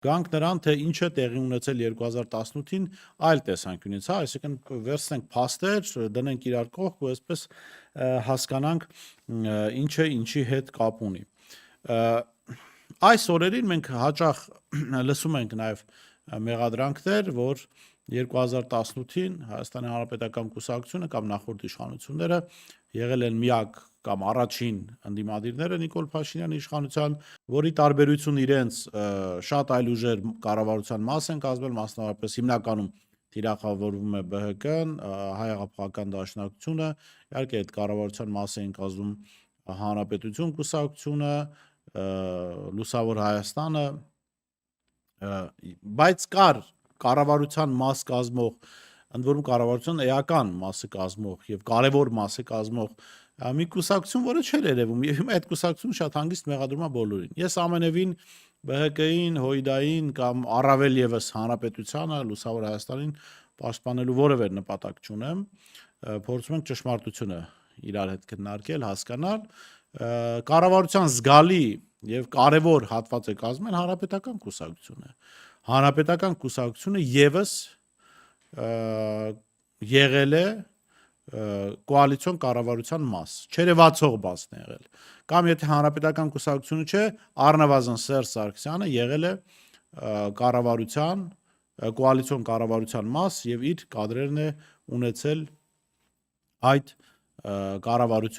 Գանք նրան, թե ինչ է տեղի ունեցել 2018-ին այլ տեսանկյունից, հա, այսինքն վերցնենք փաստեր, դնենք իրար կողք ու այսպես հասկանանք ինչ է ինչի հետ կապ ունի։ Այս օրերին մենք հաճախ լսում ենք նաև մեղադրանքներ, որ 2018-ին Հայաստանի Հանրապետական կուսակցությունը կամ նախորդ իշխանությունները եղել են միակ կամ առաջին ընդդիմադիրները Նիկոլ Փաշինյանի իշխանության, որի տարբերություն իրենց շատ այլ ուժեր կառավարության մաս են կազմել, մասնավորապես հիմնականում թիրախավորվում է ԲՀԿ-ն, Հայ-հեղափոխական դաշնակցությունը, իհարկե այդ կառավարության մաս էին կազմում Հանրապետություն կուսակցությունը, Լուսավոր Հայաստանը, բայց կար կառավարության մաս կազմող, ընդ որում կառավարության էական մասը կազմող եւ կարեւոր մասը կազմող մի կուսակցություն, որը չէր երևում, եւ հիմա այդ կուսակցությունը շատ հանգիստ մեղադրում է բոլորին։ Ես ամենևին ԲՀԿ-ին, ՀՅԴ-ին կամ առավել եւս Հանրապետությանը, Լուսավոր Հայաստանին պաշտպանելու որևէ նպատակ չունեմ, փորձում ենք ճշմարտությունը իրար հետ քննարկել, հասկանալ, կառավարության զգալի եւ կարեւոր հատված է կազմել Հանրապետական կուսակցությունը։ Հանրապետական կուսակցությունը եւս եղել է կոալիցիոն կառավարության մաս, չերևացող մասն է եղել։ Կամ եթե Հանրապետական կուսակցությունը չէ, առնվազն Սերժ Սարգսյանը եղել է կառավարության, կոալիցիոն կառավարության մաս եւ իր կադրերն է ունեցել այդ կառավարությունում։